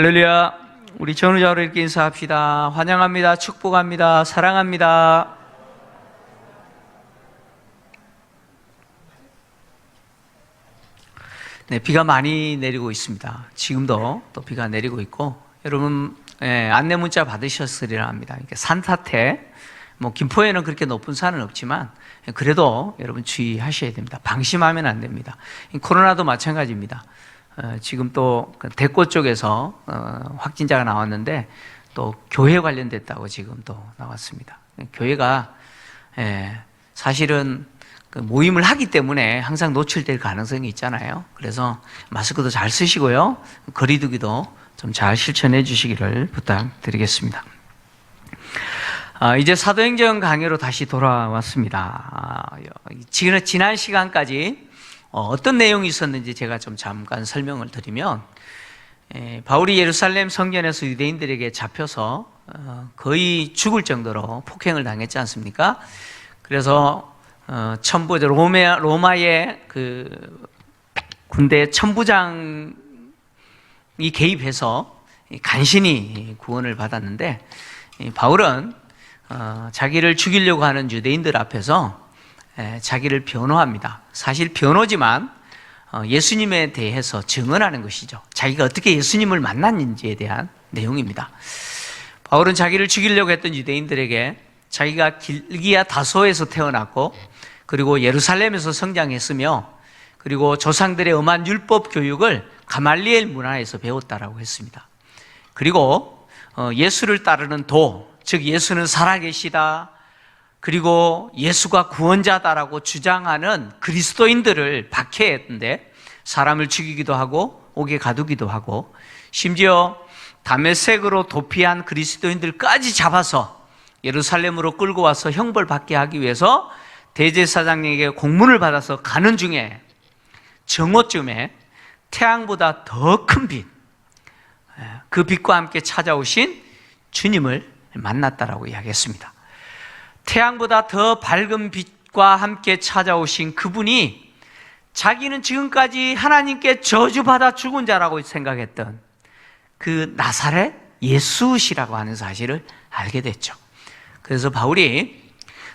할렐루야. 우리 전우자로 이렇게 인사합시다. 환영합니다. 축복합니다. 사랑합니다. 네, 비가 많이 내리고 있습니다. 지금도 또 비가 내리고 있고, 여러분 안내 문자 받으셨으리라 합니다. 이렇게 산사태, 김포에는 그렇게 높은 산은 없지만 그래도 여러분 주의하셔야 됩니다. 방심하면 안 됩니다. 코로나도 마찬가지입니다. 지금 또 대구 쪽에서 확진자가 나왔는데 또 교회 관련됐다고 지금 또 나왔습니다. 교회가 사실은 모임을 하기 때문에 항상 노출될 가능성이 있잖아요. 그래서 마스크도 잘 쓰시고요, 거리두기도 좀 잘 실천해 주시기를 부탁드리겠습니다. 이제 사도행전 강의로 다시 돌아왔습니다. 지난 시간까지 어떤 내용이 있었는지 제가 좀 잠깐 설명을 드리면, 바울이 예루살렘 성전에서 유대인들에게 잡혀서 거의 죽을 정도로 폭행을 당했지 않습니까? 그래서 로마의 그 군대 천부장이 개입해서 간신히 구원을 받았는데, 바울은 자기를 죽이려고 하는 유대인들 앞에서 자기를 변호합니다. 사실 변호지만 예수님에 대해서 증언하는 것이죠. 자기가 어떻게 예수님을 만났는지에 대한 내용입니다. 바울은 자기를 죽이려고 했던 유대인들에게 자기가 길기야 다소에서 태어났고, 그리고 예루살렘에서 성장했으며, 그리고 조상들의 엄한 율법 교육을 가말리엘 문화에서 배웠다라고 했습니다. 그리고 예수를 따르는 즉 예수는 살아계시다, 그리고 예수가 구원자다라고 주장하는 그리스도인들을 박해했는데, 사람을 죽이기도 하고 옥에 가두기도 하고, 심지어 다메섹으로 도피한 그리스도인들까지 잡아서 예루살렘으로 끌고 와서 형벌받게 하기 위해서 대제사장에게 공문을 받아서 가는 중에 정오쯤에 태양보다 더 큰 빛, 그 빛과 함께 찾아오신 주님을 만났다라고 이야기했습니다. 태양보다 더 밝은 빛과 함께 찾아오신 그분이 자기는 지금까지 하나님께 저주받아 죽은 자라고 생각했던 그 나사렛 예수시라고 하는 사실을 알게 됐죠. 그래서 바울이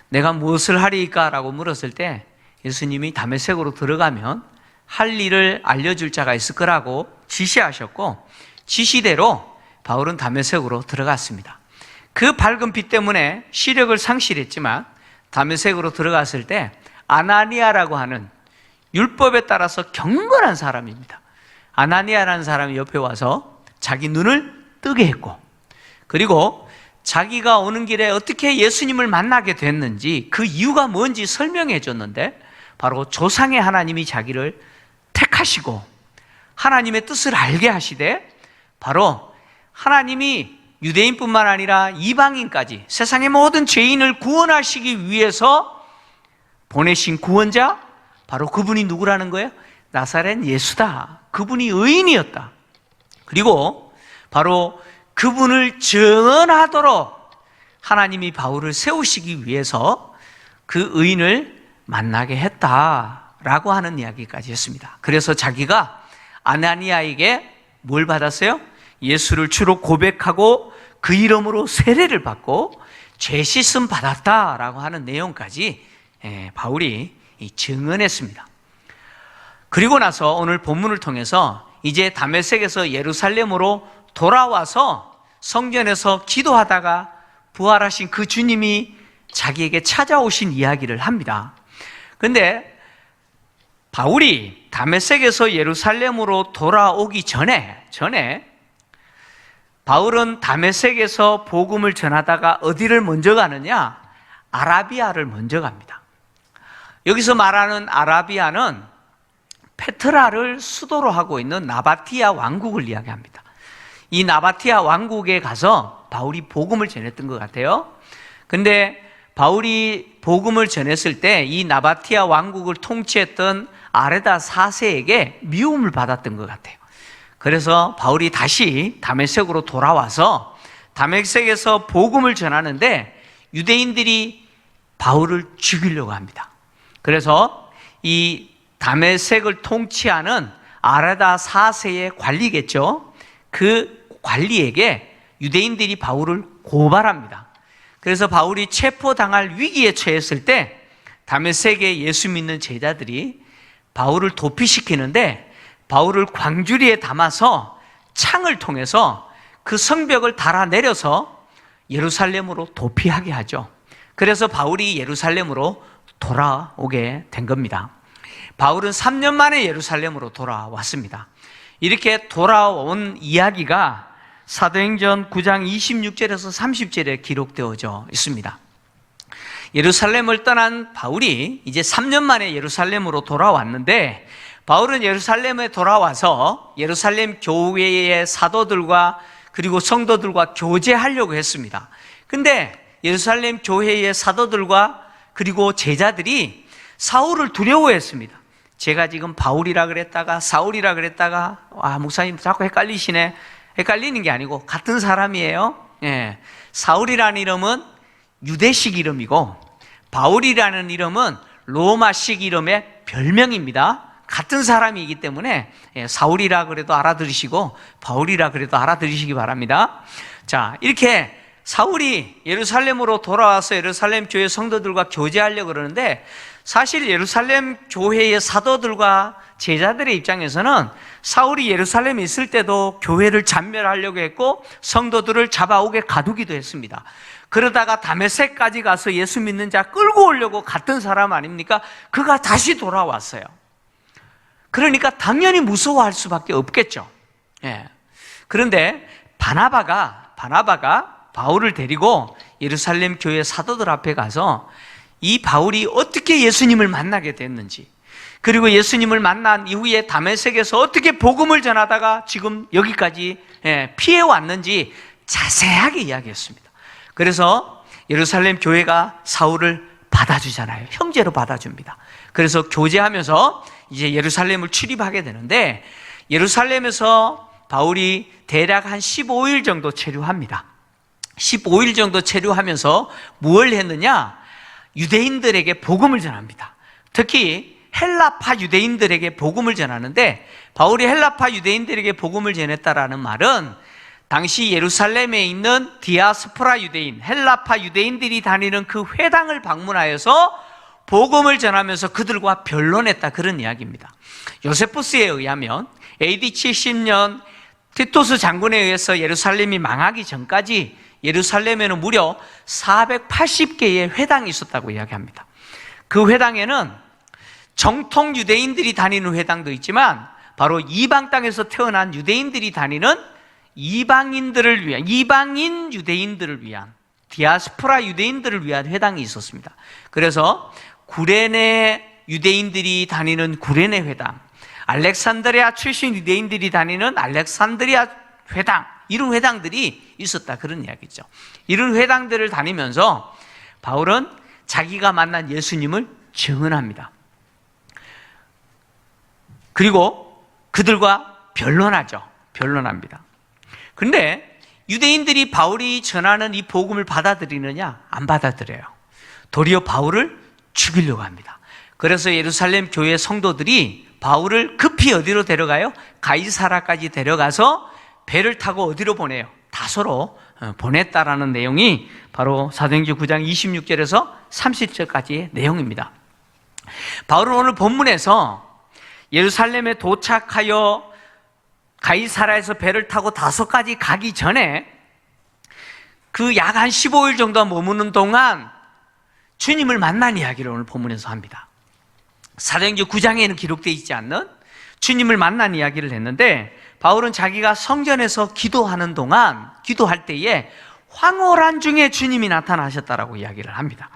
내가 무엇을 하리까? 라고 물었을 때 예수님이 다메섹으로 들어가면 할 일을 알려줄 자가 있을 거라고 지시하셨고, 지시대로 바울은 다메섹으로 들어갔습니다. 그 밝은 빛 때문에 시력을 상실했지만 다메섹으로 들어갔을 때 아나니아라고 하는 율법에 따라서 경건한 사람입니다. 아나니아라는 사람이 옆에 와서 자기 눈을 뜨게 했고, 그리고 자기가 오는 길에 어떻게 예수님을 만나게 됐는지 그 이유가 뭔지 설명해 줬는데, 바로 조상의 하나님이 자기를 택하시고 하나님의 뜻을 알게 하시되, 바로 하나님이 유대인뿐만 아니라 이방인까지 세상의 모든 죄인을 구원하시기 위해서 보내신 구원자, 바로 그분이 누구라는 거예요? 나사렛 예수다. 그분이 의인이었다. 그리고 바로 그분을 증언하도록 하나님이 바울을 세우시기 위해서 그 의인을 만나게 했다라고 하는 이야기까지 했습니다. 그래서 자기가 아나니아에게 뭘 받았어요? 예수를 주로 고백하고 그 이름으로 세례를 받고 죄 씻음 받았다라고 하는 내용까지 바울이 증언했습니다. 그리고 나서 오늘 본문을 통해서 이제 다메섹에서 예루살렘으로 돌아와서 성전에서 기도하다가 부활하신 그 주님이 자기에게 찾아오신 이야기를 합니다. 그런데 바울이 다메섹에서 예루살렘으로 돌아오기 전에 바울은 다메섹에서 복음을 전하다가 어디를 먼저 가느냐? 아라비아를 먼저 갑니다. 여기서 말하는 아라비아는 페트라를 수도로 하고 있는 나바티아 왕국을 이야기합니다. 이 나바티아 왕국에 가서 바울이 복음을 전했던 것 같아요. 근데 바울이 복음을 전했을 때 이 나바티아 왕국을 통치했던 아레다 4세에게 미움을 받았던 것 같아요. 그래서 바울이 다시 다메섹으로 돌아와서 다메섹에서 복음을 전하는데 유대인들이 바울을 죽이려고 합니다. 그래서 이 다메섹을 통치하는 아레다 4세의 관리겠죠. 그 관리에게 유대인들이 바울을 고발합니다. 그래서 바울이 체포당할 위기에 처했을 때 다메섹의 예수 믿는 제자들이 바울을 도피시키는데 바울을 광주리에 담아서 창을 통해서 그 성벽을 달아내려서 예루살렘으로 도피하게 하죠. 그래서 바울이 예루살렘으로 돌아오게 된 겁니다. 바울은 3년 만에 예루살렘으로 돌아왔습니다. 이렇게 돌아온 이야기가 사도행전 9장 26절에서 30절에 기록되어져 있습니다. 예루살렘을 떠난 바울이 이제 3년 만에 예루살렘으로 돌아왔는데 바울은 예루살렘에 돌아와서 예루살렘 교회의 사도들과 그리고 성도들과 교제하려고 했습니다. 근데 예루살렘 교회의 사도들과 그리고 제자들이 사울을 두려워했습니다. 제가 지금 바울이라 그랬다가 사울이라 그랬다가 목사님 자꾸 헷갈리시네. 헷갈리는 게 아니고 같은 사람이에요. 예. 사울이라는 이름은 유대식 이름이고 바울이라는 이름은 로마식 이름의 별명입니다. 같은 사람이기 때문에 사울이라 그래도 알아들으시고 바울이라 그래도 알아들으시기 바랍니다. 자, 이렇게 사울이 예루살렘으로 돌아와서 예루살렘 교회 성도들과 교제하려고 그러는데 사실 예루살렘 교회의 사도들과 제자들의 입장에서는 사울이 예루살렘에 있을 때도 교회를 잔멸하려고 했고 성도들을 잡아오게 가두기도 했습니다. 그러다가 다메섹까지 가서 예수 믿는 자 끌고 오려고 갔던 사람 아닙니까? 그가 다시 돌아왔어요. 그러니까 당연히 무서워할 수밖에 없겠죠. 예. 그런데 바나바가 바울을 데리고 예루살렘 교회 사도들 앞에 가서 이 바울이 어떻게 예수님을 만나게 됐는지, 그리고 예수님을 만난 이후에 다메섹에서 어떻게 복음을 전하다가 지금 여기까지 피해 왔는지 자세하게 이야기했습니다. 그래서 예루살렘 교회가 사울을 받아주잖아요. 형제로 받아줍니다. 그래서 교제하면서 이제 예루살렘을 출입하게 되는데 예루살렘에서 바울이 대략 한 15일 정도 체류합니다. 15일 정도 체류하면서 무엇을 했느냐? 유대인들에게 복음을 전합니다. 특히 헬라파 유대인들에게 복음을 전하는데 바울이 헬라파 유대인들에게 복음을 전했다라는 말은 당시 예루살렘에 있는 디아스포라 유대인, 헬라파 유대인들이 다니는 그 회당을 방문하여서 복음을 전하면서 그들과 변론했다, 그런 이야기입니다. 요세푸스에 의하면 AD 70년 티토스 장군에 의해서 예루살렘이 망하기 전까지 예루살렘에는 무려 480개의 회당이 있었다고 이야기합니다. 그 회당에는 정통 유대인들이 다니는 회당도 있지만 바로 이방 땅에서 태어난 유대인들이 다니는 이방인 유대인들을 위한 디아스포라 유대인들을 위한 회당이 있었습니다. 그래서 구레네 유대인들이 다니는 구레네 회당, 알렉산드리아 출신 유대인들이 다니는 알렉산드리아 회당, 이런 회당들이 있었다, 그런 이야기죠. 이런 회당들을 다니면서 바울은 자기가 만난 예수님을 증언합니다. 그리고 그들과 변론합니다. 그런데 유대인들이 바울이 전하는 이 복음을 받아들이느냐? 안 받아들여요. 도리어 바울을 죽이려고 합니다. 그래서 예루살렘 교회 성도들이 바울을 급히 어디로 데려가요? 가이사라까지 데려가서 배를 타고 어디로 보내요? 다소로 보냈다라는 내용이 바로 사도행전 9장 26절에서 30절까지의 내용입니다. 바울은 오늘 본문에서 예루살렘에 도착하여 가이사라에서 배를 타고 다소까지 가기 전에 그 약 한 15일 정도 머무는 동안 주님을 만난 이야기를 오늘 본문에서 합니다. 사도행전 9장에는 기록되어 있지 않는 주님을 만난 이야기를 했는데 바울은 자기가 성전에서 기도할 때에 황홀한 중에 주님이 나타나셨다라고 이야기를 합니다.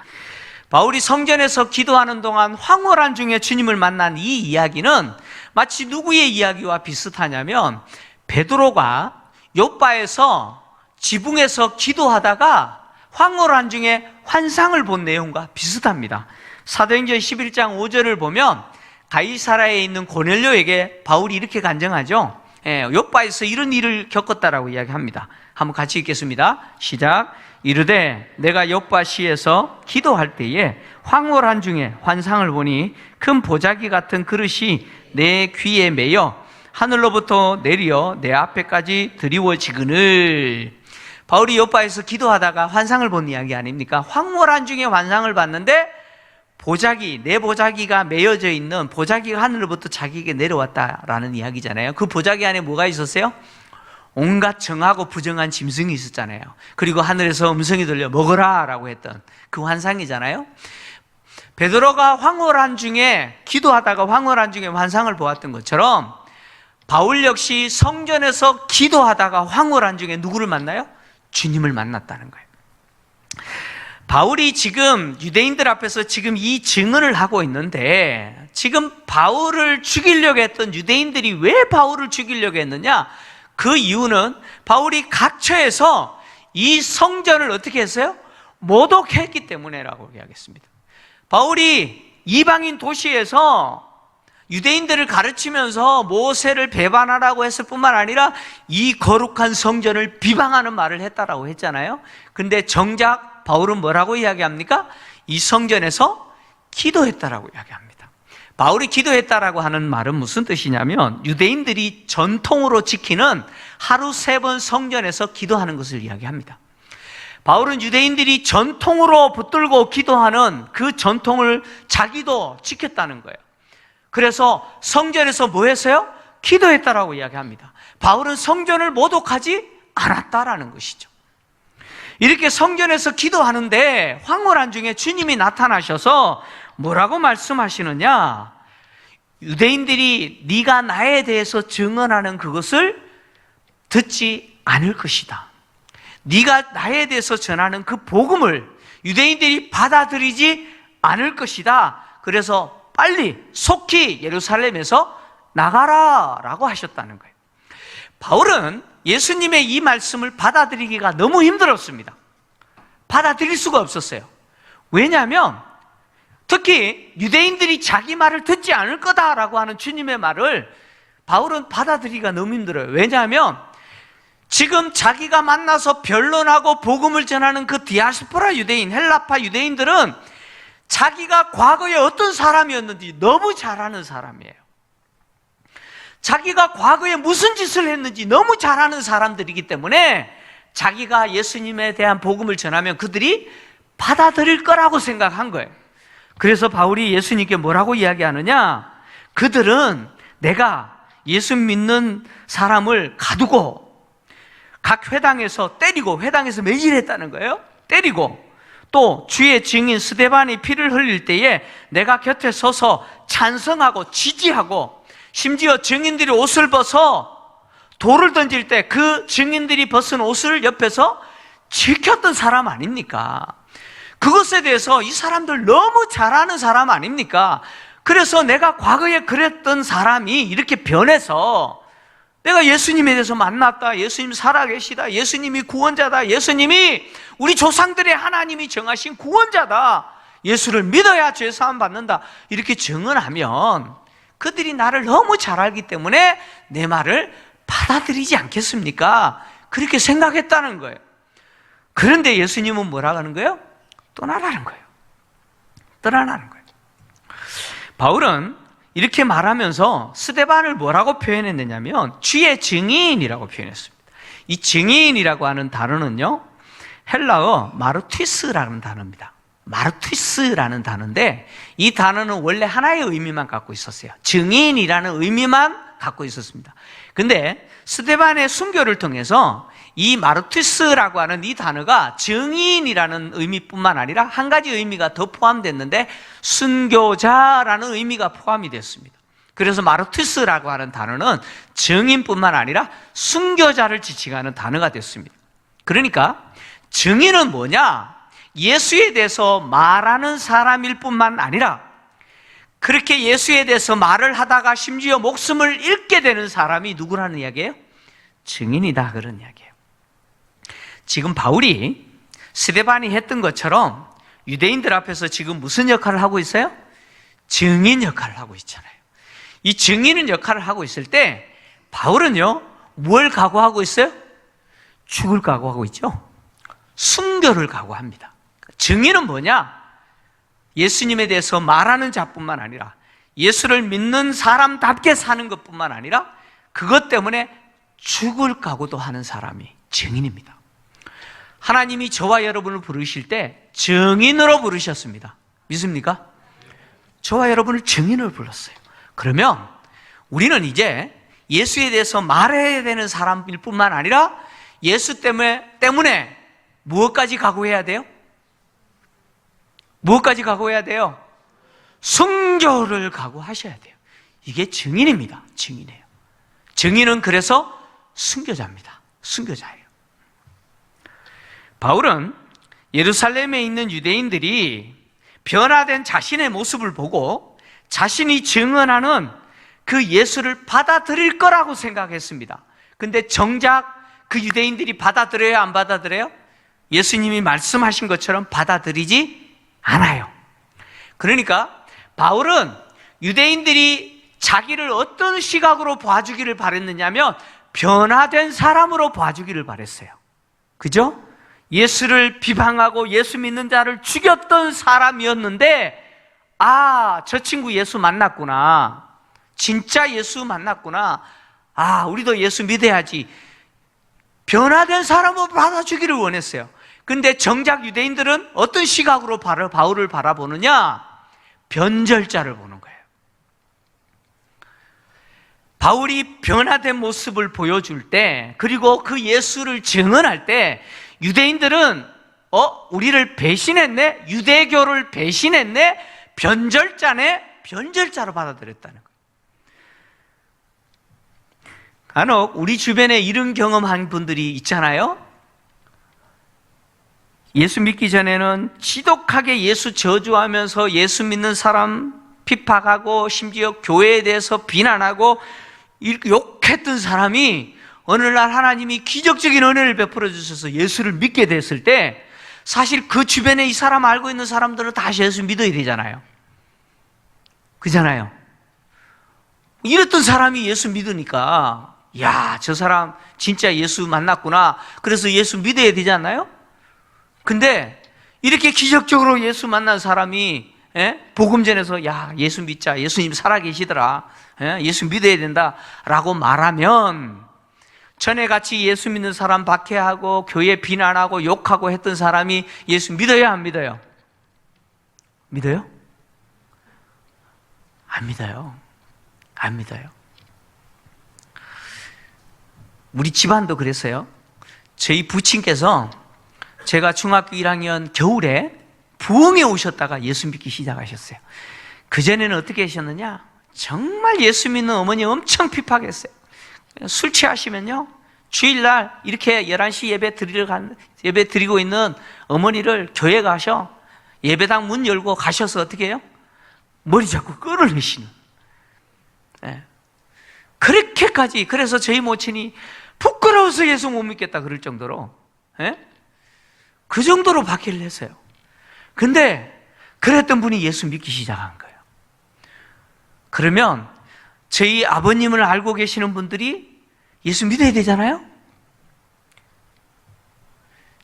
바울이 성전에서 기도하는 동안 황홀한 중에 주님을 만난 이 이야기는 마치 누구의 이야기와 비슷하냐면 베드로가 요빠에서 지붕에서 기도하다가 황홀한 중에 환상을 본 내용과 비슷합니다. 사도행전 11장 5절을 보면 가이사라에 있는 고넬료에게 바울이 이렇게 간증하죠. 요빠에서 이런 일을 겪었다라고 이야기합니다. 한번 같이 읽겠습니다. 시작. 이르되 내가 요빠시에서 기도할 때에 황홀한 중에 환상을 보니 큰 보자기 같은 그릇이 내 귀에 매여 하늘로부터 내려 내 앞에까지 드리워지거늘. 바울이 요파에서 기도하다가 환상을 본 이야기 아닙니까? 황홀한 중에 환상을 봤는데 내 보자기가 메어져 있는 보자기가 하늘로부터 자기에게 내려왔다라는 이야기잖아요. 그 보자기 안에 뭐가 있었어요? 온갖 정하고 부정한 짐승이 있었잖아요. 그리고 하늘에서 음성이 들려 먹어라 라고 했던 그 환상이잖아요. 베드로가 황홀한 중에 기도하다가 황홀한 중에 환상을 보았던 것처럼 바울 역시 성전에서 기도하다가 황홀한 중에 누구를 만나요? 주님을 만났다는 거예요. 바울이 지금 유대인들 앞에서 지금 이 증언을 하고 있는데, 지금 바울을 죽이려고 했던 유대인들이 왜 바울을 죽이려고 했느냐? 그 이유는 바울이 각처에서 이 성전을 어떻게 했어요? 모독했기 때문에라고 이야기했습니다. 바울이 이방인 도시에서 유대인들을 가르치면서 모세를 배반하라고 했을 뿐만 아니라 이 거룩한 성전을 비방하는 말을 했다라고 했잖아요. 근데 정작 바울은 뭐라고 이야기합니까? 이 성전에서 기도했다라고 이야기합니다. 바울이 기도했다라고 하는 말은 무슨 뜻이냐면 유대인들이 전통으로 지키는 하루 3번 성전에서 기도하는 것을 이야기합니다. 바울은 유대인들이 전통으로 붙들고 기도하는 그 전통을 자기도 지켰다는 거예요. 그래서 성전에서 뭐 했어요? 기도했다라고 이야기합니다. 바울은 성전을 모독하지 않았다라는 것이죠. 이렇게 성전에서 기도하는데 황홀한 중에 주님이 나타나셔서 뭐라고 말씀하시느냐? 유대인들이 네가 나에 대해서 증언하는 그것을 듣지 않을 것이다. 네가 나에 대해서 전하는 그 복음을 유대인들이 받아들이지 않을 것이다. 그래서 빨리 속히 예루살렘에서 나가라 라고 하셨다는 거예요. 바울은 예수님의 이 말씀을 받아들이기가 너무 힘들었습니다. 받아들일 수가 없었어요. 왜냐하면 특히 유대인들이 자기 말을 듣지 않을 거다라고 하는 주님의 말을 바울은 받아들이기가 너무 힘들어요. 왜냐하면 지금 자기가 만나서 변론하고 복음을 전하는 그 디아스포라 유대인, 헬라파 유대인들은 자기가 과거에 어떤 사람이었는지 너무 잘 아는 사람이에요. 자기가 과거에 무슨 짓을 했는지 너무 잘 아는 사람들이기 때문에 자기가 예수님에 대한 복음을 전하면 그들이 받아들일 거라고 생각한 거예요. 그래서 바울이 예수님께 뭐라고 이야기하느냐? 그들은 내가 예수 믿는 사람을 가두고 각 회당에서 때리고, 회당에서 매질했다는 거예요. 때리고 또 주의 증인 스데반이 피를 흘릴 때에 내가 곁에 서서 찬성하고 지지하고, 심지어 증인들이 옷을 벗어 돌을 던질 때 그 증인들이 벗은 옷을 옆에서 지켰던 사람 아닙니까? 그것에 대해서 이 사람들 너무 잘 아는 사람 아닙니까? 그래서 내가 과거에 그랬던 사람이 이렇게 변해서 내가 예수님에 대해서 만났다, 예수님 살아계시다, 예수님이 구원자다, 예수님이 우리 조상들의 하나님이 정하신 구원자다, 예수를 믿어야 죄사함 받는다, 이렇게 증언하면 그들이 나를 너무 잘 알기 때문에 내 말을 받아들이지 않겠습니까? 그렇게 생각했다는 거예요. 그런데 예수님은 뭐라고 하는 거예요? 떠나라는 거예요. 떠나라는 거예요. 바울은 이렇게 말하면서 스데반을 뭐라고 표현했느냐면 주의 증인이라고 표현했습니다. 이 증인이라고 하는 단어는요, 헬라어 마르튀스라는 단어입니다. 마르튀스라는 단어인데 이 단어는 원래 하나의 의미만 갖고 있었어요. 증인이라는 의미만 갖고 있었습니다. 근데 스데반의 순교를 통해서 이 마르튀스라고 하는 이 단어가 증인이라는 의미뿐만 아니라 한 가지 의미가 더 포함됐는데 순교자라는 의미가 포함이 됐습니다. 그래서 마르튀스라고 하는 단어는 증인뿐만 아니라 순교자를 지칭하는 단어가 됐습니다. 그러니까 증인은 뭐냐? 예수에 대해서 말하는 사람일 뿐만 아니라 그렇게 예수에 대해서 말을 하다가 심지어 목숨을 잃게 되는 사람이 누구라는 이야기예요? 증인이다, 그런 이야기예요. 지금 바울이 스데반이 했던 것처럼 유대인들 앞에서 지금 무슨 역할을 하고 있어요? 증인 역할을 하고 있잖아요. 이 증인은 역할을 하고 있을 때 바울은요, 뭘 각오하고 있어요? 죽을 각오하고 있죠. 순교를 각오합니다. 증인은 뭐냐? 예수님에 대해서 말하는 자뿐만 아니라 예수를 믿는 사람답게 사는 것뿐만 아니라 그것 때문에 죽을 각오도 하는 사람이 증인입니다. 하나님이 저와 여러분을 부르실 때 증인으로 부르셨습니다. 믿습니까? 저와 여러분을 증인으로 불렀어요. 그러면 우리는 이제 예수에 대해서 말해야 되는 사람일 뿐만 아니라 예수 때문에 무엇까지 각오해야 돼요? 무엇까지 각오해야 돼요? 순교를 각오하셔야 돼요. 이게 증인입니다. 증인이에요. 증인은 그래서 순교자입니다. 순교자예요. 바울은 예루살렘에 있는 유대인들이 변화된 자신의 모습을 보고 자신이 증언하는 그 예수를 받아들일 거라고 생각했습니다. 근데 정작 그 유대인들이 받아들여요? 안 받아들여요? 예수님이 말씀하신 것처럼 받아들이지 않아요. 그러니까 바울은 유대인들이 자기를 어떤 시각으로 봐주기를 바랬느냐면 변화된 사람으로 봐주기를 바랬어요. 그죠? 예수를 비방하고 예수 믿는 자를 죽였던 사람이었는데 저 친구 예수 만났구나. 진짜 예수 만났구나. 우리도 예수 믿어야지. 변화된 사람으로 받아주기를 원했어요. 근데 정작 유대인들은 어떤 시각으로 바울을 바라보느냐? 변절자를 보는 거예요. 바울이 변화된 모습을 보여줄 때, 그리고 그 예수를 증언할 때 유대인들은 우리를 배신했네? 유대교를 배신했네? 변절자네? 변절자로 받아들였다는 거예요. 간혹 우리 주변에 이런 경험한 분들이 있잖아요. 예수 믿기 전에는 지독하게 예수 저주하면서 예수 믿는 사람 핍박하고 심지어 교회에 대해서 비난하고 욕했던 사람이 어느 날 하나님이 기적적인 은혜를 베풀어 주셔서 예수를 믿게 됐을 때 사실 그 주변에 이 사람 알고 있는 사람들은 다시 예수 믿어야 되잖아요. 그잖아요. 이랬던 사람이 예수 믿으니까 저 사람 진짜 예수 만났구나. 그래서 예수 믿어야 되지 않나요? 근데 이렇게 기적적으로 예수 만난 사람이 복음 전해서 예수 믿자. 예수님 살아계시더라. 예수 믿어야 된다. 라고 말하면 전에 같이 예수 믿는 사람 박해하고 교회 비난하고 욕하고 했던 사람이 예수 믿어요? 안 믿어요? 믿어요? 안 믿어요. 안 믿어요. 우리 집안도 그랬어요. 저희 부친께서 제가 중학교 1학년 겨울에 부흥에 오셨다가 예수 믿기 시작하셨어요. 그전에는 어떻게 하셨느냐? 정말 예수 믿는 어머니 엄청 핍박했어요. 술 취하시면요, 주일날 이렇게 11시 예배 드리고 있는 어머니를 교회 가셔 예배당 문 열고 가셔서 어떻게 해요? 머리 잡고 끌어내시는. 그렇게까지. 그래서 저희 모친이 부끄러워서 예수 못 믿겠다 그럴 정도로 그 정도로 박해를 했어요. 근데 그랬던 분이 예수 믿기 시작한 거예요. 그러면 저희 아버님을 알고 계시는 분들이 예수 믿어야 되잖아요.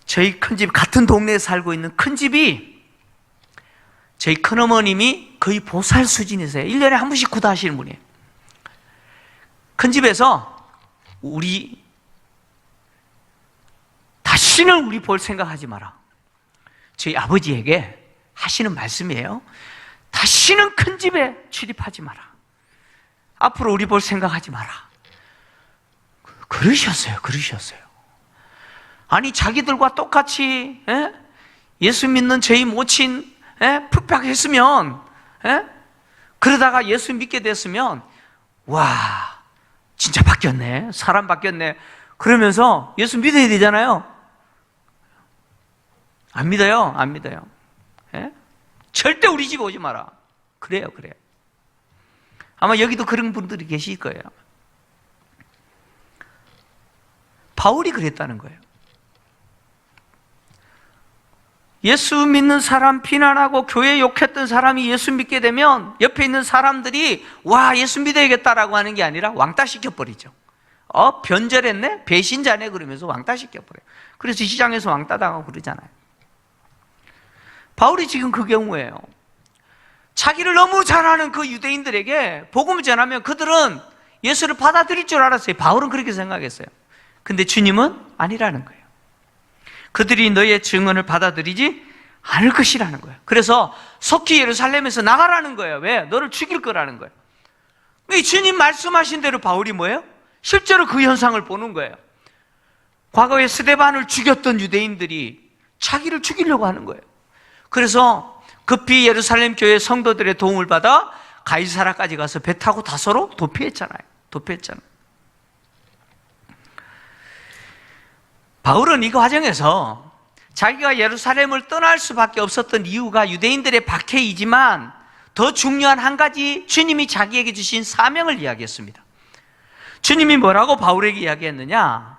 저희 큰집, 같은 동네에 살고 있는 큰집이 저희 큰어머님이 거의 보살 수준이세요. 1년에 한 번씩 구다하시는 분이에요. 큰집에서 다시는 우리 볼 생각하지 마라. 저희 아버지에게 하시는 말씀이에요. 다시는 큰집에 출입하지 마라. 앞으로 우리 볼 생각하지 마라. 그러셨어요. 아니 자기들과 똑같이 예수 믿는 저희 모친 핍박했으면 그러다가 예수 믿게 됐으면 와 진짜 바뀌었네. 사람 바뀌었네. 그러면서 예수 믿어야 되잖아요. 안 믿어요? 안 믿어요. 절대 우리 집 오지 마라. 그래요. 아마 여기도 그런 분들이 계실 거예요. 바울이 그랬다는 거예요. 예수 믿는 사람 비난하고 교회 욕했던 사람이 예수 믿게 되면 옆에 있는 사람들이 와 예수 믿어야겠다라고 하는 게 아니라 왕따 시켜버리죠. 변절했네? 배신자네? 그러면서 왕따 시켜버려요. 그래서 시장에서 왕따 당하고 그러잖아요. 바울이 지금 그 경우예요. 자기를 너무 잘 아는 그 유대인들에게 복음을 전하면 그들은 예수를 받아들일 줄 알았어요. 바울은 그렇게 생각했어요. 근데 주님은 아니라는 거예요. 그들이 너의 증언을 받아들이지 않을 것이라는 거예요. 그래서 속히 예루살렘에서 나가라는 거예요. 왜? 너를 죽일 거라는 거예요. 이 주님 말씀하신 대로 바울이 뭐예요? 실제로 그 현상을 보는 거예요. 과거에 스데반을 죽였던 유대인들이 자기를 죽이려고 하는 거예요. 그래서 급히 예루살렘 교회 성도들의 도움을 받아 가이사라까지 가서 배 타고 다소로 도피했잖아요. 바울은 이 과정에서 자기가 예루살렘을 떠날 수밖에 없었던 이유가 유대인들의 박해이지만 더 중요한 한 가지 주님이 자기에게 주신 사명을 이야기했습니다. 주님이 뭐라고 바울에게 이야기했느냐?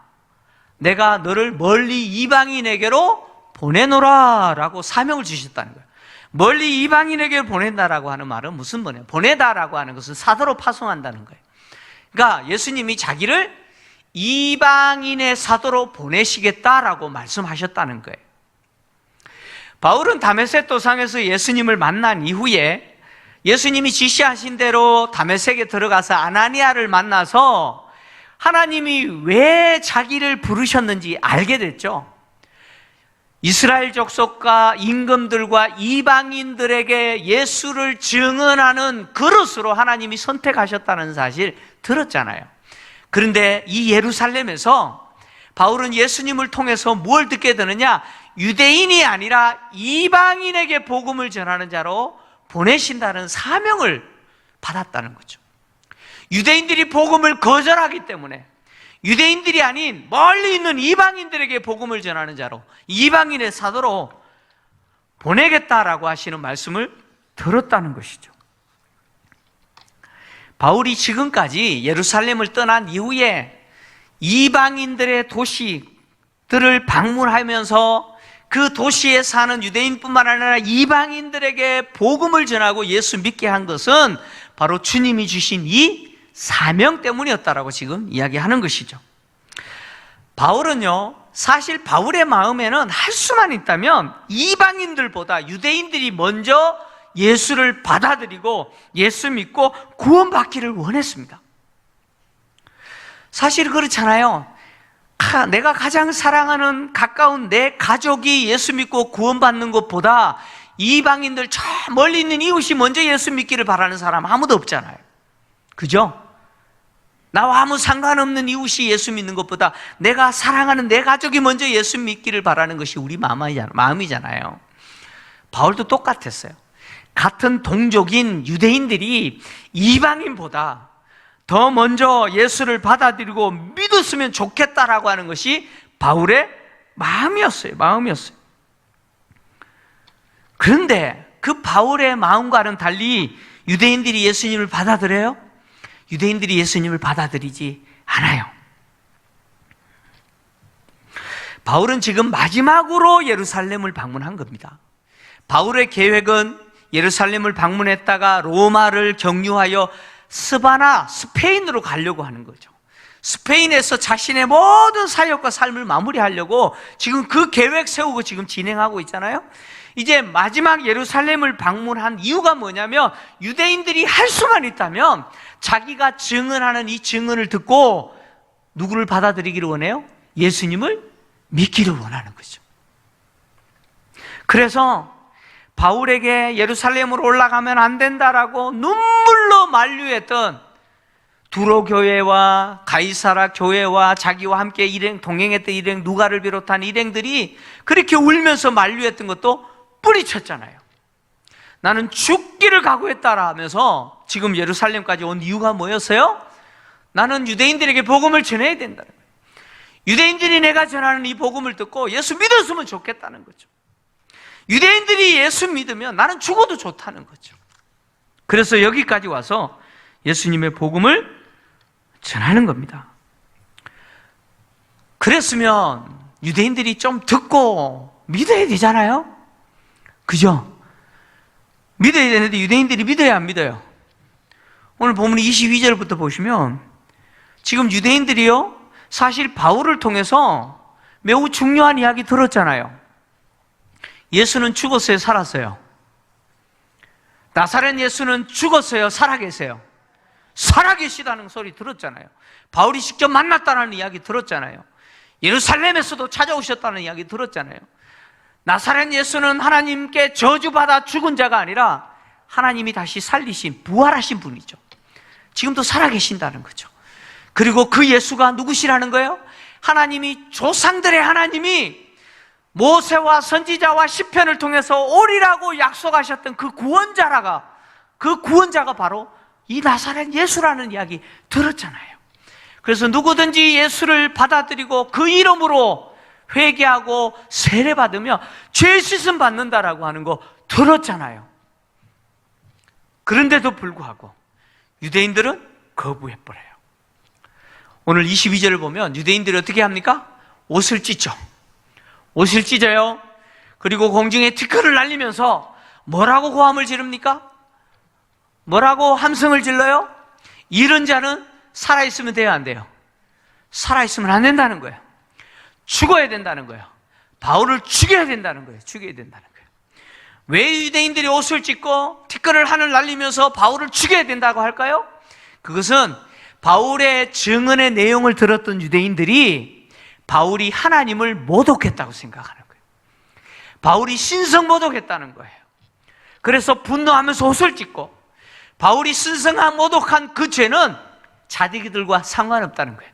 내가 너를 멀리 이방인에게로 보내노라 라고 사명을 주셨다는 거예요. 멀리 이방인에게 보낸다라고 하는 말은 무슨 말이에요? 보내다라고 하는 것은 사도로 파송한다는 거예요. 그러니까 예수님이 자기를 이방인의 사도로 보내시겠다라고 말씀하셨다는 거예요. 바울은 다메섹 도상에서 예수님을 만난 이후에 예수님이 지시하신 대로 다메섹에 들어가서 아나니아를 만나서 하나님이 왜 자기를 부르셨는지 알게 됐죠. 이스라엘 족속과 임금들과 이방인들에게 예수를 증언하는 그릇으로 하나님이 선택하셨다는 사실 들었잖아요. 그런데 이 예루살렘에서 바울은 예수님을 통해서 뭘 듣게 되느냐? 유대인이 아니라 이방인에게 복음을 전하는 자로 보내신다는 사명을 받았다는 거죠. 유대인들이 복음을 거절하기 때문에 유대인들이 아닌 멀리 있는 이방인들에게 복음을 전하는 자로, 이방인의 사도로 보내겠다라고 하시는 말씀을 들었다는 것이죠. 바울이 지금까지 예루살렘을 떠난 이후에 이방인들의 도시들을 방문하면서 그 도시에 사는 유대인뿐만 아니라 이방인들에게 복음을 전하고 예수 믿게 한 것은 바로 주님이 주신 이 사명 때문이었다라고 지금 이야기하는 것이죠. 바울은요, 사실 바울의 마음에는 할 수만 있다면 이방인들보다 유대인들이 먼저 예수를 받아들이고 예수 믿고 구원받기를 원했습니다. 사실 그렇잖아요. 내가 가장 사랑하는 가까운 내 가족이 예수 믿고 구원받는 것보다 이방인들 저 멀리 있는 이웃이 먼저 예수 믿기를 바라는 사람 아무도 없잖아요. 그죠? 나와 아무 상관없는 이웃이 예수 믿는 것보다 내가 사랑하는 내 가족이 먼저 예수 믿기를 바라는 것이 우리 마음이잖아요. 바울도 똑같았어요. 같은 동족인 유대인들이 이방인보다 더 먼저 예수를 받아들이고 믿었으면 좋겠다라고 하는 것이 바울의 마음이었어요. 그런데 그 바울의 마음과는 달리 유대인들이 예수님을 받아들여요? 유대인들이 예수님을 받아들이지 않아요. 바울은 지금 마지막으로 예루살렘을 방문한 겁니다. 바울의 계획은 예루살렘을 방문했다가 로마를 경유하여 스페인으로 가려고 하는 거죠. 스페인에서 자신의 모든 사역과 삶을 마무리하려고 지금 그 계획 세우고 지금 진행하고 있잖아요. 이제 마지막 예루살렘을 방문한 이유가 뭐냐면 유대인들이 할 수만 있다면 자기가 증언하는 이 증언을 듣고 누구를 받아들이기를 원해요? 예수님을 믿기를 원하는 거죠. 그래서 바울에게 예루살렘으로 올라가면 안 된다라고 눈물로 만류했던 두로 교회와 가이사라 교회와 자기와 함께 동행했던 일행 누가를 비롯한 일행들이 그렇게 울면서 만류했던 것도 뿌리쳤잖아요. 나는 죽기를 각오했다라 하면서 지금 예루살렘까지 온 이유가 뭐였어요? 나는 유대인들에게 복음을 전해야 된다는 거예요. 유대인들이 내가 전하는 이 복음을 듣고 예수 믿었으면 좋겠다는 거죠. 유대인들이 예수 믿으면 나는 죽어도 좋다는 거죠. 그래서 여기까지 와서 예수님의 복음을 전하는 겁니다. 그랬으면 유대인들이 좀 듣고 믿어야 되잖아요? 그죠? 믿어야 되는데 유대인들이 믿어야 안 믿어요? 오늘 본문 22절부터 보시면 지금 유대인들이요, 사실 바울을 통해서 매우 중요한 이야기 들었잖아요. 예수는 죽었어요, 살았어요? 나사렛 예수는 죽었어요, 살아계세요? 살아계시다는 소리 들었잖아요. 바울이 직접 만났다는 이야기 들었잖아요. 예루살렘에서도 찾아오셨다는 이야기 들었잖아요. 나사렛 예수는 하나님께 저주받아 죽은 자가 아니라 하나님이 다시 살리신, 부활하신 분이죠. 지금도 살아계신다는 거죠. 그리고 그 예수가 누구시라는 거예요? 하나님이, 조상들의 하나님이 모세와 선지자와 시편을 통해서 오리라고 약속하셨던 그 구원자가 바로 이 나사렛 예수라는 이야기 들었잖아요. 그래서 누구든지 예수를 받아들이고 그 이름으로 회개하고 세례받으며 죄 씻음 받는다라고 하는 거 들었잖아요. 그런데도 불구하고 유대인들은 거부해버려요. 오늘 22절을 보면 유대인들이 어떻게 합니까? 옷을 찢죠. 옷을 찢어요. 그리고 공중에 티끌을 날리면서 뭐라고 고함을 지릅니까? 뭐라고 함성을 질러요? 이런 자는 살아있으면 돼요, 안 돼요? 살아있으면 안 된다는 거예요. 죽어야 된다는 거예요. 바울을 죽여야 된다는 거예요. 죽여야 된다는 거예요. 왜 유대인들이 옷을 찢고 티끌을 하늘 날리면서 바울을 죽여야 된다고 할까요? 그것은 바울의 증언의 내용을 들었던 유대인들이 바울이 하나님을 모독했다고 생각하는 거예요. 바울이 신성 모독했다는 거예요. 그래서 분노하면서 옷을 찢고, 바울이 신성한 모독한 그 죄는 자기들과 상관없다는 거예요.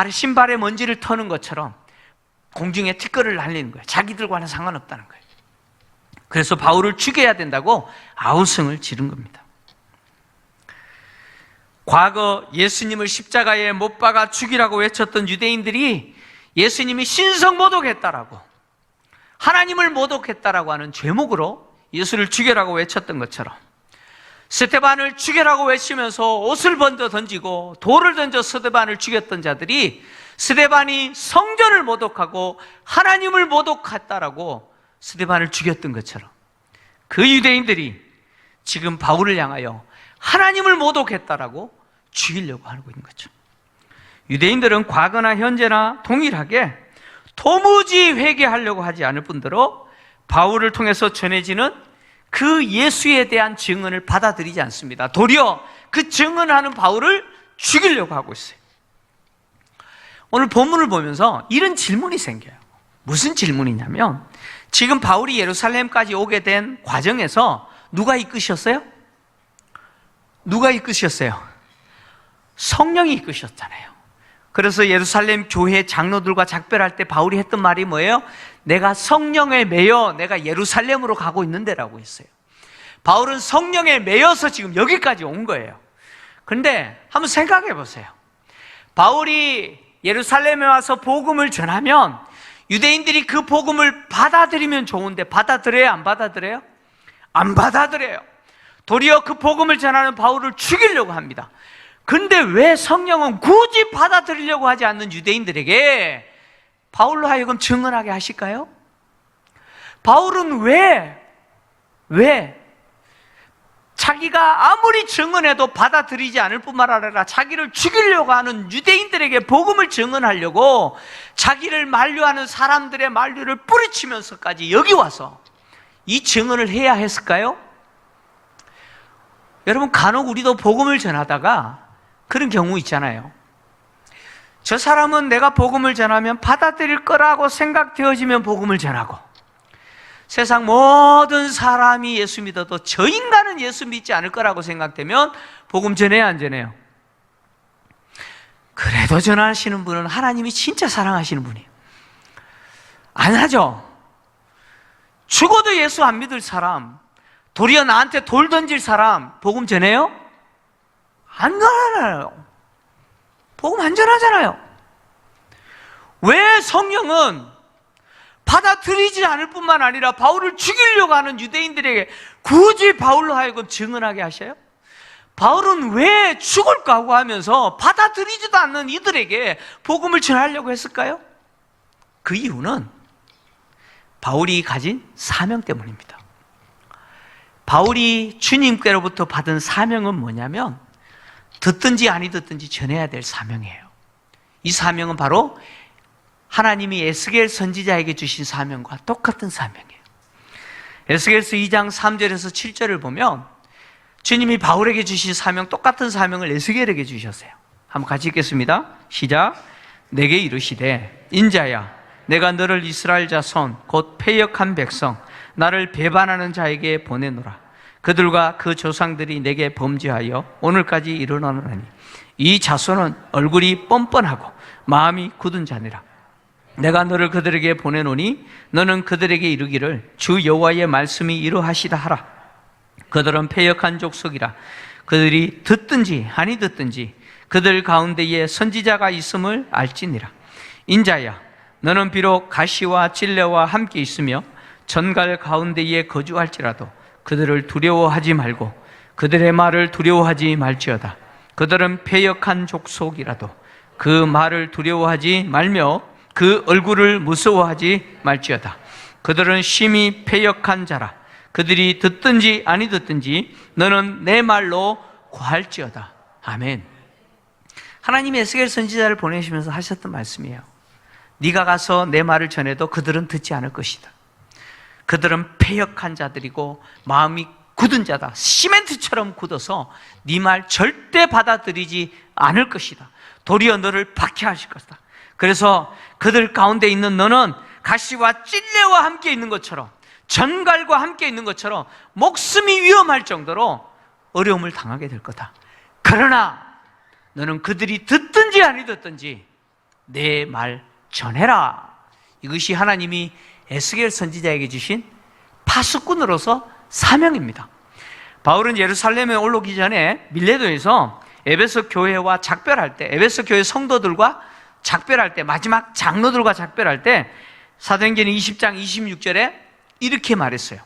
신발에 먼지를 터는 것처럼 공중에 티끌을 날리는 거예요. 자기들과는 상관없다는 거예요. 그래서 바울을 죽여야 된다고 아우성을 지른 겁니다. 과거 예수님을 십자가에 못 박아 죽이라고 외쳤던 유대인들이 예수님이 신성 모독했다라고, 하나님을 모독했다라고 하는 죄목으로 예수를 죽여라고 외쳤던 것처럼 스데반을 죽여라고 외치면서 옷을 번져 던지고 돌을 던져 스데반을 죽였던 자들이 스데반이 성전을 모독하고 하나님을 모독했다라고 스데반을 죽였던 것처럼 그 유대인들이 지금 바울을 향하여 하나님을 모독했다라고 죽이려고 하고 있는 거죠. 유대인들은 과거나 현재나 동일하게 도무지 회개하려고 하지 않을 뿐더러 바울을 통해서 전해지는 그 예수에 대한 증언을 받아들이지 않습니다. 도리어 그 증언하는 바울을 죽이려고 하고 있어요. 오늘 본문을 보면서 이런 질문이 생겨요. 무슨 질문이냐면, 지금 바울이 예루살렘까지 오게 된 과정에서 누가 이끄셨어요? 누가 이끄셨어요? 성령이 이끄셨잖아요. 그래서 예루살렘 교회 장로들과 작별할 때 바울이 했던 말이 뭐예요? 내가 성령에 매여 내가 예루살렘으로 가고 있는데라고 했어요. 바울은 성령에 매여서 지금 여기까지 온 거예요. 그런데 한번 생각해 보세요. 바울이 예루살렘에 와서 복음을 전하면 유대인들이 그 복음을 받아들이면 좋은데 받아들여요? 안 받아들여요? 안 받아들여요. 도리어 그 복음을 전하는 바울을 죽이려고 합니다. 근데 왜 성령은 굳이 받아들이려고 하지 않는 유대인들에게 바울로 하여금 증언하게 하실까요? 바울은 왜 자기가 아무리 증언해도 받아들이지 않을 뿐만 아니라 자기를 죽이려고 하는 유대인들에게 복음을 증언하려고 자기를 만류하는 사람들의 만류를 뿌리치면서까지 여기 와서 이 증언을 해야 했을까요? 여러분, 간혹 우리도 복음을 전하다가 그런 경우 있잖아요. 저 사람은 내가 복음을 전하면 받아들일 거라고 생각되어지면 복음을 전하고, 세상 모든 사람이 예수 믿어도 저 인간은 예수 믿지 않을 거라고 생각되면 복음 전해야 안 전해요? 그래도 전하시는 분은 하나님이 진짜 사랑하시는 분이에요. 안 하죠? 죽어도 예수 안 믿을 사람, 도리어 나한테 돌 던질 사람 복음 전해요? 안 전하잖아요. 복음 안 전하잖아요. 왜 성령은 받아들이지 않을 뿐만 아니라 바울을 죽이려고 하는 유대인들에게 굳이 바울로 하여금 증언하게 하셔요? 바울은 왜 죽을 각오하면서 받아들이지도 않는 이들에게 복음을 전하려고 했을까요? 그 이유는 바울이 가진 사명 때문입니다. 바울이 주님께로부터 받은 사명은 뭐냐면 듣든지 아니 듣든지 전해야 될 사명이에요. 이 사명은 바로 하나님이 에스겔 선지자에게 주신 사명과 똑같은 사명이에요. 에스겔서 2장 3절에서 7절을 보면 주님이 바울에게 주신 사명, 똑같은 사명을 에스겔에게 주셨어요. 한번 같이 읽겠습니다. 시작. 내게 이르시되 인자야, 내가 너를 이스라엘 자손 곧 패역한 백성 나를 배반하는 자에게 보내노라. 그들과 그 조상들이 내게 범죄하여 오늘까지 이르노라니 이 자손은 얼굴이 뻔뻔하고 마음이 굳은 자니라. 내가 너를 그들에게 보내노니 너는 그들에게 이르기를 주 여호와의 말씀이 이러하시다 하라. 그들은 패역한 족속이라. 그들이 듣든지 아니 듣든지 그들 가운데에 선지자가 있음을 알지니라. 인자야, 너는 비록 가시와 찔레와 함께 있으며 전갈 가운데에 거주할지라도 그들을 두려워하지 말고 그들의 말을 두려워하지 말지어다. 그들은 패역한 족속이라도 그 말을 두려워하지 말며 그 얼굴을 무서워하지 말지어다. 그들은 심히 패역한 자라. 그들이 듣든지 아니 듣든지 너는 내 말로 고할지어다. 아멘. 하나님이 에스겔 선지자를 보내시면서 하셨던 말씀이에요. 네가 가서 내 말을 전해도 그들은 듣지 않을 것이다. 그들은 패역한 자들이고 마음이 굳은 자다. 시멘트처럼 굳어서 네 말 절대 받아들이지 않을 것이다. 도리어 너를 박해하실 것이다. 그래서 그들 가운데 있는 너는 가시와 찔레와 함께 있는 것처럼, 전갈과 함께 있는 것처럼 목숨이 위험할 정도로 어려움을 당하게 될 거다. 그러나 너는 그들이 듣든지 아니 듣든지 내 말 전해라. 이것이 하나님이 에스겔 선지자에게 주신 파수꾼으로서 사명입니다. 바울은 예루살렘에 올라오기 전에 밀레도에서 에베소 교회와 작별할 때, 에베소 교회 성도들과 작별할 때, 마지막 장로들과 작별할 때 사도행전 20장 26절에 이렇게 말했어요.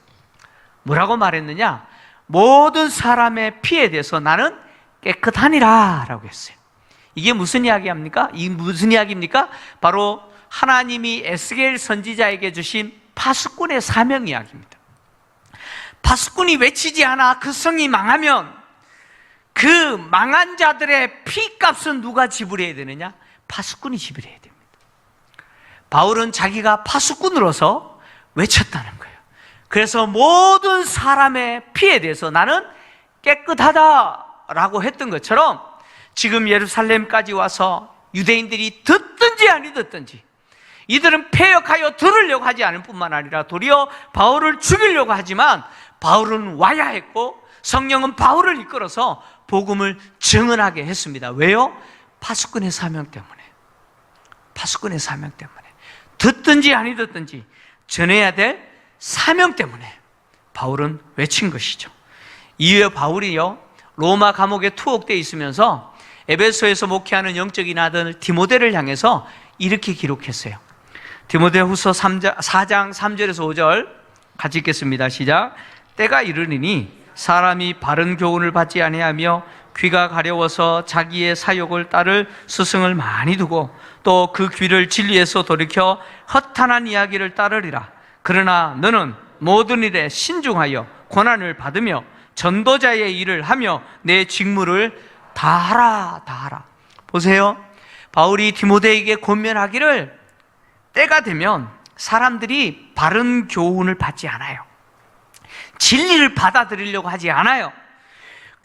뭐라고 말했느냐? 모든 사람의 피에 대해서 나는 깨끗하니라 라고 했어요. 이게 무슨 이야기입니까? 바로 하나님이 에스겔 선지자에게 주신 파수꾼의 사명 이야기입니다. 파수꾼이 외치지 않아 그 성이 망하면 그 망한 자들의 피값은 누가 지불해야 되느냐? 파수꾼이 지불해야 됩니다. 바울은 자기가 파수꾼으로서 외쳤다는 거예요. 그래서 모든 사람의 피에 대해서 나는 깨끗하다라고 했던 것처럼 지금 예루살렘까지 와서 유대인들이 듣든지 아니 듣든지 이들은 패역하여 들으려고 하지 않을 뿐만 아니라 도리어 바울을 죽이려고 하지만 바울은 와야 했고 성령은 바울을 이끌어서 복음을 증언하게 했습니다. 왜요? 파수꾼의 사명 때문에. 파수꾼의 사명 때문에. 듣든지 아니 듣든지 전해야 될 사명 때문에 바울은 외친 것이죠. 이후에 바울이요 로마 감옥에 투옥되어 있으면서 에베소에서 목회하는 영적인 아들 디모데를 향해서 이렇게 기록했어요. 디모데후서 4장 3절에서 5절 같이 읽겠습니다. 시작. 때가 이르리니 사람이 바른 교훈을 받지 아니하며 귀가 가려워서 자기의 사욕을 따를 스승을 많이 두고 또 그 귀를 진리에서 돌이켜 허탄한 이야기를 따르리라. 그러나 너는 모든 일에 신중하여 고난을 받으며 전도자의 일을 하며 내 직무를 다하라. 보세요. 바울이 디모데에게 권면하기를 때가 되면 사람들이 바른 교훈을 받지 않아요. 진리를 받아들이려고 하지 않아요.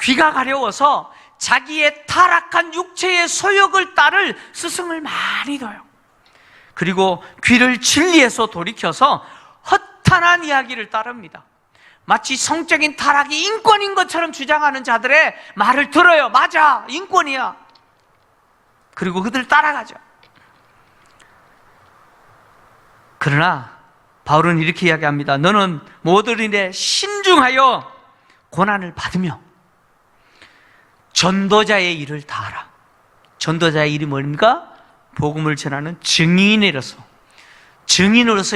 귀가 가려워서 자기의 타락한 육체의 소욕을 따를 스승을 많이 둬요. 그리고 귀를 진리에서 돌이켜서 허탄한 이야기를 따릅니다. 마치 성적인 타락이 인권인 것처럼 주장하는 자들의 말을 들어요. 맞아, 인권이야. 그리고 그들 따라가죠. 그러나 바울은 이렇게 이야기합니다. 너는 모든 일에 신중하여 고난을 받으며 전도자의 일을 다하라. 전도자의 일이 뭡니까? 복음을 전하는 증인으로서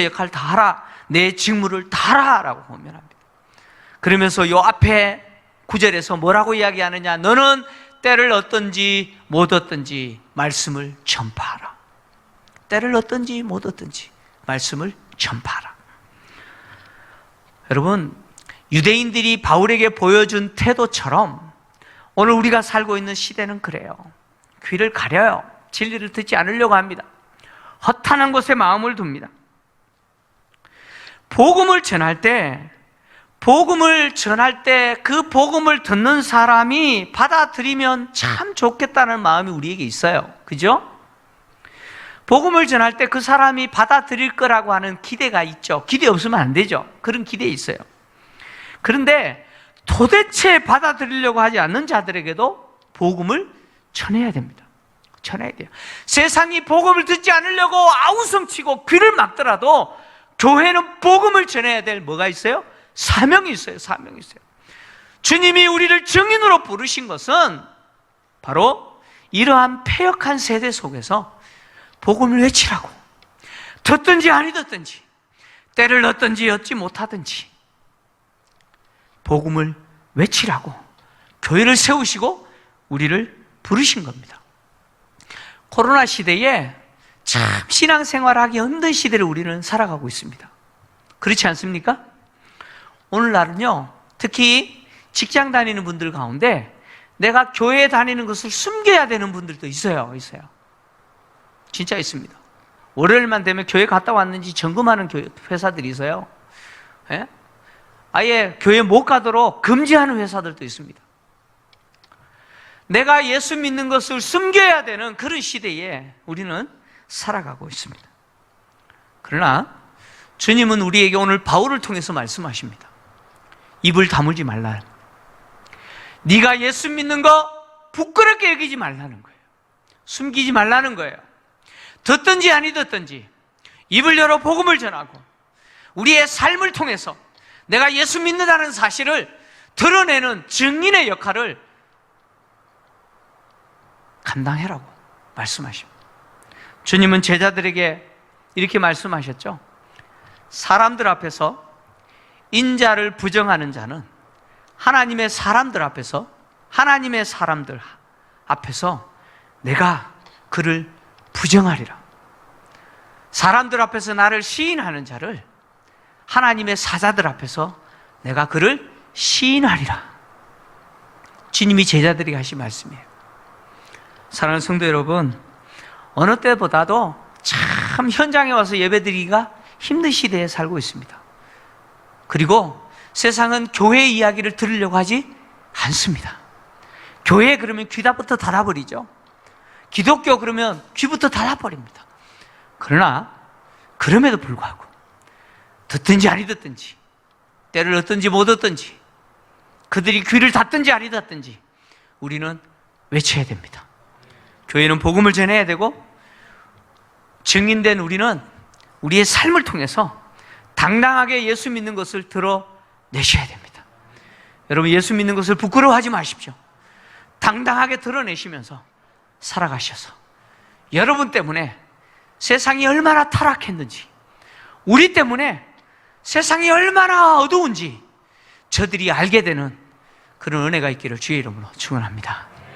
역할을 다하라. 내 직무를 다하라 라고 권면합니다. 그러면서 요 앞에 9절에서 뭐라고 이야기하느냐? 너는 때를 얻든지 못 얻든지 말씀을 전파하라. 때를 얻든지 못 얻든지 말씀을 전파하라. 여러분, 유대인들이 바울에게 보여준 태도처럼 오늘 우리가 살고 있는 시대는 그래요. 귀를 가려요. 진리를 듣지 않으려고 합니다. 허탄한 곳에 마음을 둡니다. 복음을 전할 때 복음을 전할 때 그 복음을 듣는 사람이 받아들이면 참 좋겠다는 마음이 우리에게 있어요. 그죠? 복음을 전할 때 그 사람이 받아들일 거라고 하는 기대가 있죠. 기대 없으면 안 되죠. 그런 기대 있어요. 그런데 도대체 받아들이려고 하지 않는 자들에게도 복음을 전해야 됩니다. 전해야 돼요. 세상이 복음을 듣지 않으려고 아우성치고 귀를 막더라도 교회는 복음을 전해야 될 뭐가 있어요? 사명이 있어요. 사명이 있어요. 주님이 우리를 증인으로 부르신 것은 바로 이러한 패역한 세대 속에서 복음을 외치라고, 듣든지 아니 듣든지, 때를 넣든지 얻지 못하든지 복음을 외치라고 교회를 세우시고 우리를 부르신 겁니다. 코로나 시대에 참 신앙생활하기 힘든 시대를 우리는 살아가고 있습니다. 그렇지 않습니까? 오늘날은요, 특히 직장 다니는 분들 가운데 내가 교회에 다니는 것을 숨겨야 되는 분들도 있어요. 진짜 있습니다. 월요일만 되면 교회 갔다 왔는지 점검하는 회사들이 있어요. 예? 아예 교회 못 가도록 금지하는 회사들도 있습니다. 내가 예수 믿는 것을 숨겨야 되는 그런 시대에 우리는 살아가고 있습니다. 그러나 주님은 우리에게 오늘 바울을 통해서 말씀하십니다. 입을 다물지 말라. 네가 예수 믿는 거 부끄럽게 여기지 말라는 거예요. 숨기지 말라는 거예요. 듣든지 아니 듣든지 입을 열어 복음을 전하고 우리의 삶을 통해서 내가 예수 믿는다는 사실을 드러내는 증인의 역할을 감당해라고 말씀하십니다. 주님은 제자들에게 이렇게 말씀하셨죠. 사람들 앞에서 인자를 부정하는 자는 하나님의 사람들 앞에서 내가 그를 부정하리라. 사람들 앞에서 나를 시인하는 자를 하나님의 사자들 앞에서 내가 그를 시인하리라. 주님이 제자들에게 하신 말씀이에요. 사랑하는 성도 여러분, 어느 때보다도 참 현장에 와서 예배드리기가 힘든 시대에 살고 있습니다. 그리고 세상은 교회 이야기를 들으려고 하지 않습니다. 교회 그러면 귀다부터 닫아버리죠. 기독교 그러면 귀부터 닫아버립니다. 그러나 그럼에도 불구하고 듣든지 아니 듣든지, 때를 얻든지 못 얻든지, 그들이 귀를 닫든지 아니 닫든지 우리는 외쳐야 됩니다. 교회는 복음을 전해야 되고, 증인된 우리는 우리의 삶을 통해서 당당하게 예수 믿는 것을 드러내셔야 됩니다. 여러분, 예수 믿는 것을 부끄러워하지 마십시오. 당당하게 드러내시면서 살아가셔서 여러분 때문에 세상이 얼마나 타락했는지, 우리 때문에 세상이 얼마나 어두운지 저들이 알게 되는 그런 은혜가 있기를 주의 이름으로 축원합니다.